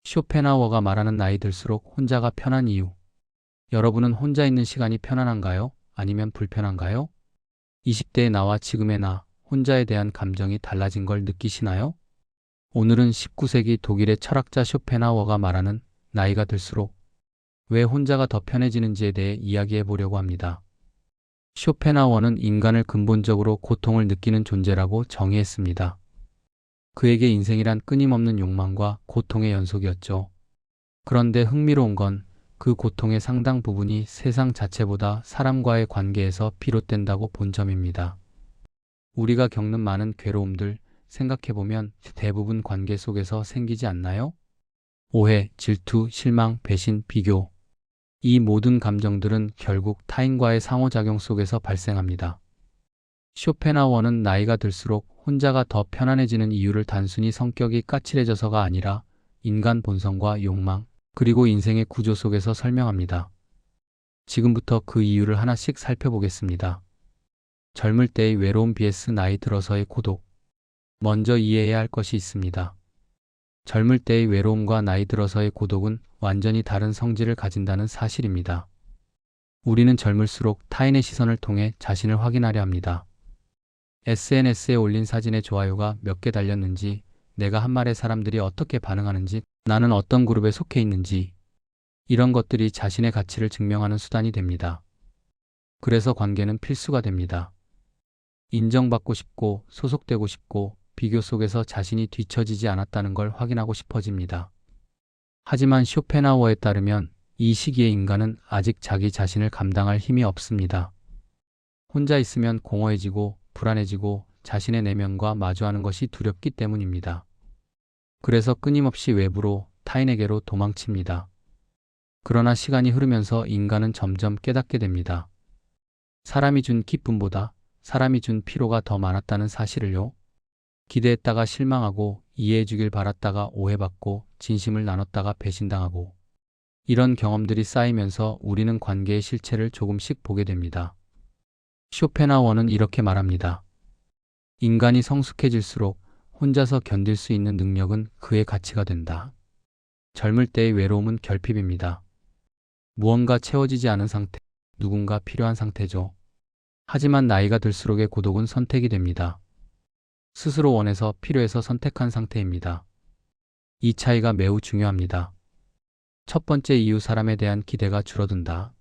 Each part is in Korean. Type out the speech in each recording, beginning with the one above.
쇼펜하우어가 말하는 나이 들수록 혼자가 편한 이유. 여러분은 혼자 있는 시간이 편안한가요? 아니면 불편한가요? 20대의 나와 지금의 나, 혼자에 대한 감정이 달라진 걸 느끼시나요? 오늘은 19세기 독일의 철학자 쇼펜하우어가 말하는 나이가 들수록 왜 혼자가 더 편해지는지에 대해 이야기해 보려고 합니다. 쇼펜하우어는 인간을 근본적으로 고통을 느끼는 존재라고 정의했습니다. 그에게 인생이란 끊임없는 욕망과 고통의 연속이었죠. 그런데 흥미로운 건 그 고통의 상당 부분이 세상 자체보다 사람과의 관계에서 비롯된다고 본 점입니다. 우리가 겪는 많은 괴로움들 생각해보면 대부분 관계 속에서 생기지 않나요? 오해, 질투, 실망, 배신, 비교. 이 모든 감정들은 결국 타인과의 상호작용 속에서 발생합니다. 쇼펜하우어는 나이가 들수록 혼자가 더 편안해지는 이유를 단순히 성격이 까칠해져서가 아니라 인간 본성과 욕망, 그리고 인생의 구조 속에서 설명합니다. 지금부터 그 이유를 하나씩 살펴보겠습니다. 젊을 때의 외로움 vs 나이 들어서의 고독. 먼저 이해해야 할 것이 있습니다. 젊을 때의 외로움과 나이 들어서의 고독은 완전히 다른 성질을 가진다는 사실입니다. 우리는 젊을수록 타인의 시선을 통해 자신을 확인하려 합니다. SNS에 올린 사진의 좋아요가 몇 개 달렸는지, 내가 한 말에 사람들이 어떻게 반응하는지, 나는 어떤 그룹에 속해 있는지, 이런 것들이 자신의 가치를 증명하는 수단이 됩니다. 그래서 관계는 필수가 됩니다. 인정받고 싶고 소속되고 싶고 비교 속에서 자신이 뒤처지지 않았다는 걸 확인하고 싶어집니다. 하지만 쇼펜하우어에 따르면 이 시기의 인간은 아직 자기 자신을 감당할 힘이 없습니다. 혼자 있으면 공허해지고 불안해지고 자신의 내면과 마주하는 것이 두렵기 때문입니다. 그래서 끊임없이 외부로, 타인에게로 도망칩니다. 그러나 시간이 흐르면서 인간은 점점 깨닫게 됩니다. 사람이 준 기쁨보다 사람이 준 피로가 더 많았다는 사실을요. 기대했다가 실망하고 이해해 주길 바랐다가 오해받고 진심을 나눴다가 배신당하고 이런 경험들이 쌓이면서 우리는 관계의 실체를 조금씩 보게 됩니다. 쇼펜하우어는 이렇게 말합니다. 인간이 성숙해질수록 혼자서 견딜 수 있는 능력은 그의 가치가 된다. 젊을 때의 외로움은 결핍입니다. 무언가 채워지지 않은 상태, 누군가 필요한 상태죠. 하지만 나이가 들수록의 고독은 선택이 됩니다. 스스로 원해서 필요해서 선택한 상태입니다. 이 차이가 매우 중요합니다. 첫 번째 이유, 사람에 대한 기대가 줄어든다.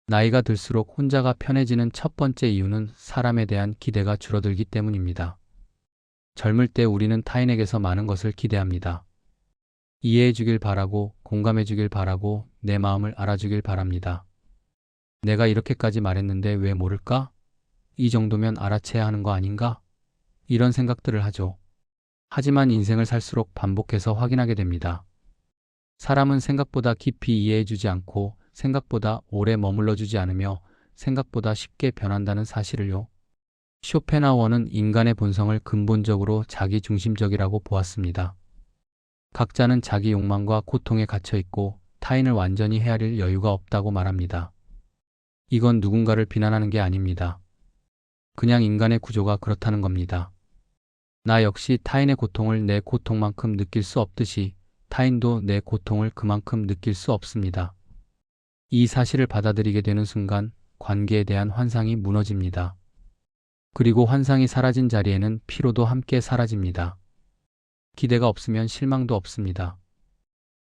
나이가 들수록 혼자가 편해지는 첫 번째 이유는 사람에 대한 기대가 줄어들기 때문입니다. 젊을 때 우리는 타인에게서 많은 것을 기대합니다. 이해해 주길 바라고, 공감해 주길 바라고, 내 마음을 알아주길 바랍니다. 내가 이렇게까지 말했는데 왜 모를까? 이 정도면 알아채야 하는 거 아닌가? 이런 생각들을 하죠. 하지만 인생을 살수록 반복해서 확인하게 됩니다. 사람은 생각보다 깊이 이해해 주지 않고 생각보다 오래 머물러 주지 않으며 생각보다 쉽게 변한다는 사실을요. 쇼펜하우어는 인간의 본성을 근본적으로 자기중심적이라고 보았습니다. 각자는 자기 욕망과 고통에 갇혀 있고 타인을 완전히 헤아릴 여유가 없다고 말합니다. 이건 누군가를 비난하는 게 아닙니다. 그냥 인간의 구조가 그렇다는 겁니다. 나 역시 타인의 고통을 내 고통만큼 느낄 수 없듯이 타인도 내 고통을 그만큼 느낄 수 없습니다. 이 사실을 받아들이게 되는 순간 관계에 대한 환상이 무너집니다. 그리고 환상이 사라진 자리에는 피로도 함께 사라집니다. 기대가 없으면 실망도 없습니다.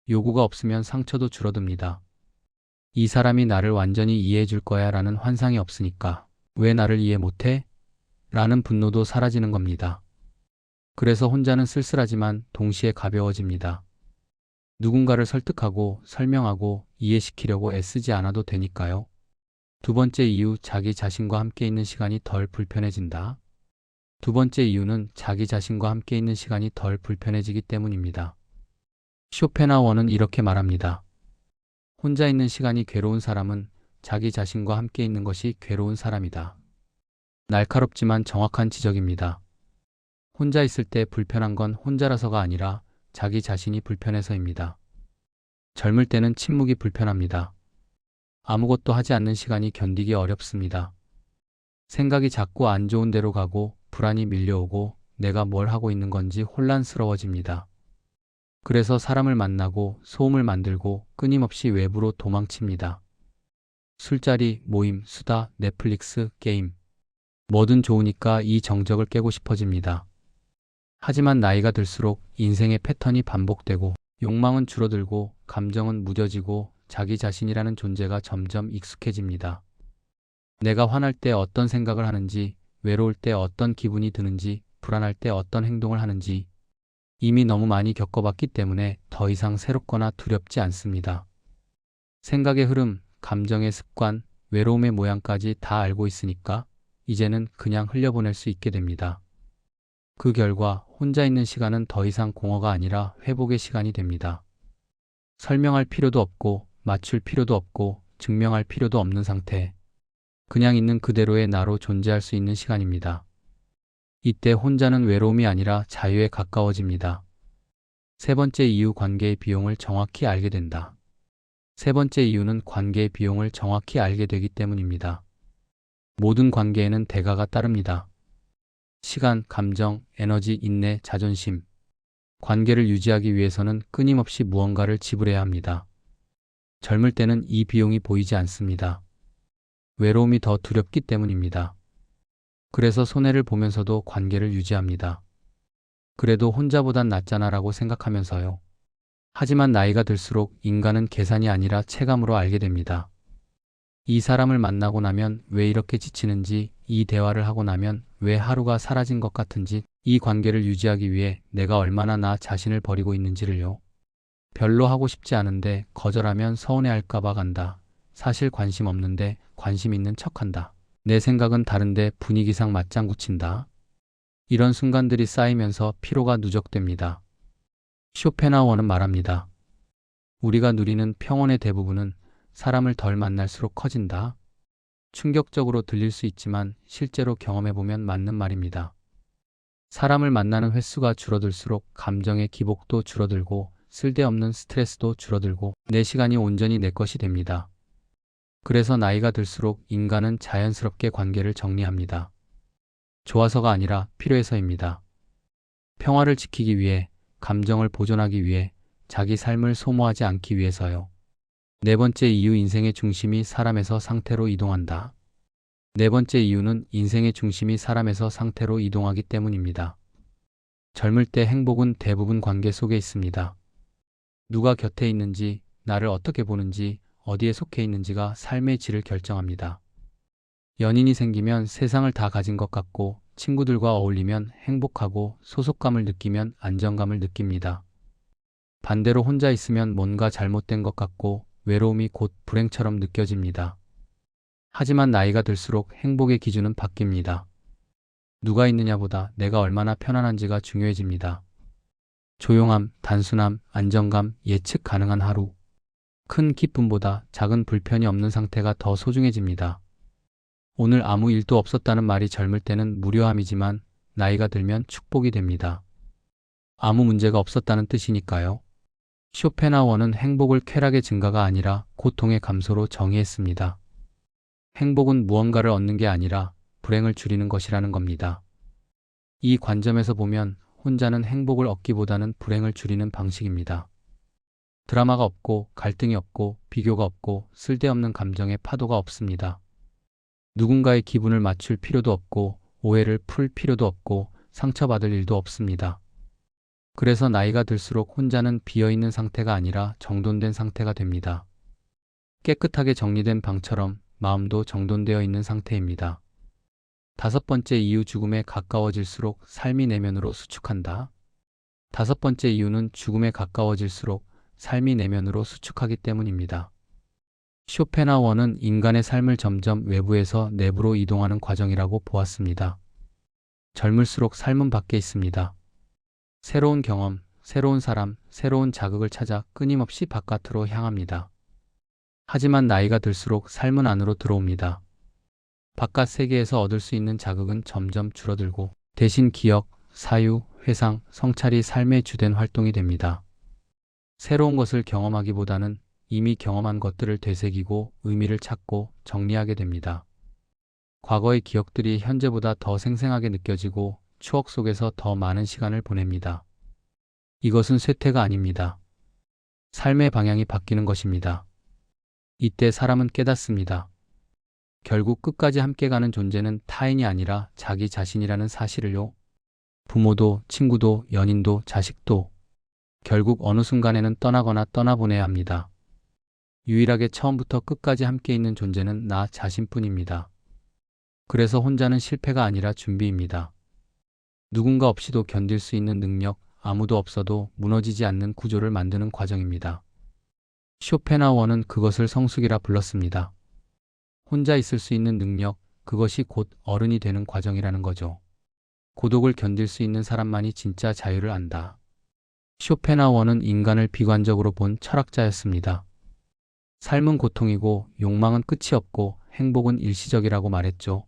요구가 없으면 상처도 줄어듭니다. 이 사람이 나를 완전히 이해해 줄 거야 라는 환상이 없으니까 왜 나를 이해 못해? 라는 분노도 사라지는 겁니다. 그래서 혼자는 쓸쓸하지만 동시에 가벼워집니다. 누군가를 설득하고 설명하고 이해시키려고 애쓰지 않아도 되니까요. 두 번째 이유, 자기 자신과 함께 있는 시간이 덜 불편해진다. 두 번째 이유는 자기 자신과 함께 있는 시간이 덜 불편해지기 때문입니다. 쇼펜하우어는 이렇게 말합니다. 혼자 있는 시간이 괴로운 사람은 자기 자신과 함께 있는 것이 괴로운 사람이다. 날카롭지만 정확한 지적입니다. 혼자 있을 때 불편한 건 혼자라서가 아니라 자기 자신이 불편해서입니다. 젊을 때는 침묵이 불편합니다. 아무것도 하지 않는 시간이 견디기 어렵습니다. 생각이 자꾸 안 좋은 데로 가고 불안이 밀려오고 내가 뭘 하고 있는 건지 혼란스러워집니다. 그래서 사람을 만나고 소음을 만들고 끊임없이 외부로 도망칩니다. 술자리, 모임, 수다, 넷플릭스, 게임. 뭐든 좋으니까 이 정적을 깨고 싶어집니다. 하지만 나이가 들수록 인생의 패턴이 반복되고 욕망은 줄어들고 감정은 무뎌지고 자기 자신이라는 존재가 점점 익숙해집니다. 내가 화날 때 어떤 생각을 하는지, 외로울 때 어떤 기분이 드는지, 불안할 때 어떤 행동을 하는지 이미 너무 많이 겪어봤기 때문에 더 이상 새롭거나 두렵지 않습니다. 생각의 흐름, 감정의 습관, 외로움의 모양까지 다 알고 있으니까 이제는 그냥 흘려보낼 수 있게 됩니다. 그 결과 혼자 있는 시간은 더 이상 공허가 아니라 회복의 시간이 됩니다. 설명할 필요도 없고 맞출 필요도 없고 증명할 필요도 없는 상태. 그냥 있는 그대로의 나로 존재할 수 있는 시간입니다. 이때 혼자는 외로움이 아니라 자유에 가까워집니다. 세 번째 이유, 관계의 비용을 정확히 알게 된다. 세 번째 이유는 관계의 비용을 정확히 알게 되기 때문입니다. 모든 관계에는 대가가 따릅니다. 시간, 감정, 에너지, 인내, 자존심. 관계를 유지하기 위해서는 끊임없이 무언가를 지불해야 합니다. 젊을 때는 이 비용이 보이지 않습니다. 외로움이 더 두렵기 때문입니다. 그래서 손해를 보면서도 관계를 유지합니다. 그래도 혼자보단 낫잖아라고 생각하면서요. 하지만 나이가 들수록 인간은 계산이 아니라 체감으로 알게 됩니다. 이 사람을 만나고 나면 왜 이렇게 지치는지, 이 대화를 하고 나면 왜 하루가 사라진 것 같은지, 이 관계를 유지하기 위해 내가 얼마나 나 자신을 버리고 있는지를요. 별로 하고 싶지 않은데 거절하면 서운해할까봐 간다. 사실 관심 없는데 관심 있는 척한다. 내 생각은 다른데 분위기상 맞장구 친다. 이런 순간들이 쌓이면서 피로가 누적됩니다. 쇼펜하우어는 말합니다. 우리가 누리는 평온의 대부분은 사람을 덜 만날수록 커진다. 충격적으로 들릴 수 있지만 실제로 경험해보면 맞는 말입니다. 사람을 만나는 횟수가 줄어들수록 감정의 기복도 줄어들고 쓸데없는 스트레스도 줄어들고 내 시간이 온전히 내 것이 됩니다. 그래서 나이가 들수록 인간은 자연스럽게 관계를 정리합니다. 좋아서가 아니라 필요해서입니다. 평화를 지키기 위해, 감정을 보존하기 위해, 자기 삶을 소모하지 않기 위해서요. 네 번째 이유, 인생의 중심이 사람에서 상태로 이동한다. 네 번째 이유는 인생의 중심이 사람에서 상태로 이동하기 때문입니다. 젊을 때 행복은 대부분 관계 속에 있습니다. 누가 곁에 있는지, 나를 어떻게 보는지, 어디에 속해 있는지가 삶의 질을 결정합니다. 연인이 생기면 세상을 다 가진 것 같고 친구들과 어울리면 행복하고 소속감을 느끼면 안정감을 느낍니다. 반대로 혼자 있으면 뭔가 잘못된 것 같고 외로움이 곧 불행처럼 느껴집니다. 하지만 나이가 들수록 행복의 기준은 바뀝니다. 누가 있느냐보다 내가 얼마나 편안한지가 중요해집니다. 조용함, 단순함, 안정감, 예측 가능한 하루. 큰 기쁨보다 작은 불편이 없는 상태가 더 소중해집니다. 오늘 아무 일도 없었다는 말이 젊을 때는 무료함이지만 나이가 들면 축복이 됩니다. 아무 문제가 없었다는 뜻이니까요. 쇼펜하우어는 행복을 쾌락의 증가가 아니라 고통의 감소로 정의했습니다. 행복은 무언가를 얻는 게 아니라 불행을 줄이는 것이라는 겁니다. 이 관점에서 보면 혼자는 행복을 얻기보다는 불행을 줄이는 방식입니다. 드라마가 없고 갈등이 없고 비교가 없고 쓸데없는 감정의 파도가 없습니다. 누군가의 기분을 맞출 필요도 없고 오해를 풀 필요도 없고 상처받을 일도 없습니다. 그래서 나이가 들수록 혼자는 비어있는 상태가 아니라 정돈된 상태가 됩니다. 깨끗하게 정리된 방처럼 마음도 정돈되어 있는 상태입니다. 다섯 번째 이유, 죽음에 가까워질수록 삶이 내면으로 수축한다. 다섯 번째 이유는 죽음에 가까워질수록 삶이 내면으로 수축하기 때문입니다. 쇼펜하우어는 인간의 삶을 점점 외부에서 내부로 이동하는 과정이라고 보았습니다. 젊을수록 삶은 밖에 있습니다. 새로운 경험, 새로운 사람, 새로운 자극을 찾아 끊임없이 바깥으로 향합니다. 하지만 나이가 들수록 삶은 안으로 들어옵니다. 바깥 세계에서 얻을 수 있는 자극은 점점 줄어들고 대신 기억, 사유, 회상, 성찰이 삶의 주된 활동이 됩니다. 새로운 것을 경험하기보다는 이미 경험한 것들을 되새기고 의미를 찾고 정리하게 됩니다. 과거의 기억들이 현재보다 더 생생하게 느껴지고 추억 속에서 더 많은 시간을 보냅니다. 이것은 쇠퇴가 아닙니다. 삶의 방향이 바뀌는 것입니다. 이때 사람은 깨닫습니다. 결국 끝까지 함께 가는 존재는 타인이 아니라 자기 자신이라는 사실을요. 부모도, 친구도, 연인도, 자식도 결국 어느 순간에는 떠나거나 떠나보내야 합니다. 유일하게 처음부터 끝까지 함께 있는 존재는 나 자신뿐입니다. 그래서 혼자는 실패가 아니라 준비입니다. 누군가 없이도 견딜 수 있는 능력, 아무도 없어도 무너지지 않는 구조를 만드는 과정입니다. 쇼펜하우어는 그것을 성숙이라 불렀습니다. 혼자 있을 수 있는 능력, 그것이 곧 어른이 되는 과정이라는 거죠. 고독을 견딜 수 있는 사람만이 진짜 자유를 안다. 쇼펜하우어는 인간을 비관적으로 본 철학자였습니다. 삶은 고통이고 욕망은 끝이 없고 행복은 일시적이라고 말했죠.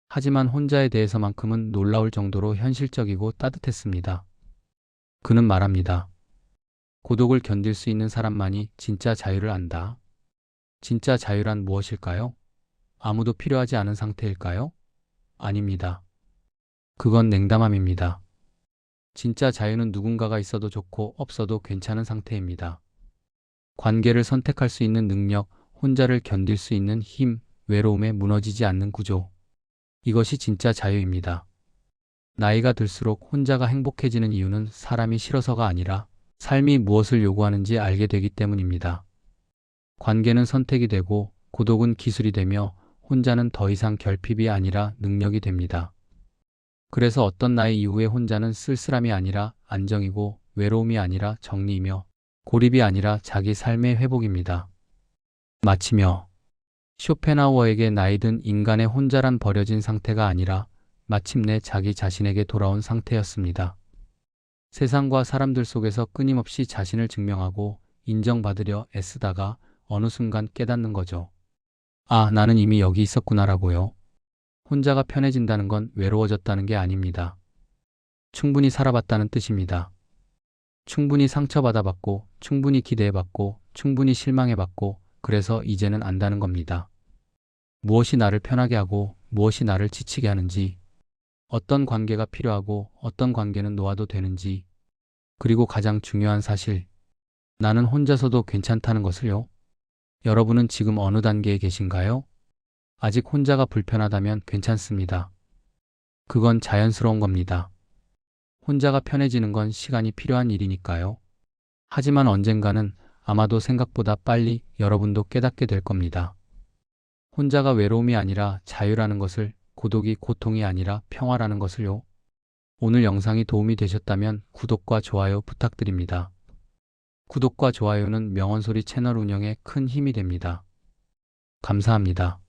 하지만 혼자에 대해서만큼은 놀라울 정도로 현실적이고 따뜻했습니다. 그는 말합니다. 고독을 견딜 수 있는 사람만이 진짜 자유를 안다. 진짜 자유란 무엇일까요? 아무도 필요하지 않은 상태일까요? 아닙니다. 그건 냉담함입니다. 진짜 자유는 누군가가 있어도 좋고 없어도 괜찮은 상태입니다. 관계를 선택할 수 있는 능력, 혼자를 견딜 수 있는 힘, 외로움에 무너지지 않는 구조. 이것이 진짜 자유입니다. 나이가 들수록 혼자가 행복해지는 이유는 사람이 싫어서가 아니라 삶이 무엇을 요구하는지 알게 되기 때문입니다. 관계는 선택이 되고 고독은 기술이 되며 혼자는 더 이상 결핍이 아니라 능력이 됩니다. 그래서 어떤 나이 이후에 혼자는 쓸쓸함이 아니라 안정이고 외로움이 아니라 정리이며 고립이 아니라 자기 삶의 회복입니다. 마치며 쇼펜하우어에게 나이든 인간의 혼자란 버려진 상태가 아니라 마침내 자기 자신에게 돌아온 상태였습니다. 세상과 사람들 속에서 끊임없이 자신을 증명하고 인정받으려 애쓰다가 어느 순간 깨닫는 거죠. 아, 나는 이미 여기 있었구나라고요. 혼자가 편해진다는 건 외로워졌다는 게 아닙니다. 충분히 살아봤다는 뜻입니다. 충분히 상처받아봤고, 충분히 기대해봤고, 충분히 실망해봤고, 그래서 이제는 안다는 겁니다. 무엇이 나를 편하게 하고 무엇이 나를 지치게 하는지, 어떤 관계가 필요하고 어떤 관계는 놓아도 되는지, 그리고 가장 중요한 사실, 나는 혼자서도 괜찮다는 것을요. 여러분은 지금 어느 단계에 계신가요? 아직 혼자가 불편하다면 괜찮습니다. 그건 자연스러운 겁니다. 혼자가 편해지는 건 시간이 필요한 일이니까요. 하지만 언젠가는 아마도 생각보다 빨리 여러분도 깨닫게 될 겁니다. 혼자가 외로움이 아니라 자유라는 것을, 고독이 고통이 아니라 평화라는 것을요. 오늘 영상이 도움이 되셨다면 구독과 좋아요 부탁드립니다. 구독과 좋아요는 명언소리 채널 운영에 큰 힘이 됩니다. 감사합니다.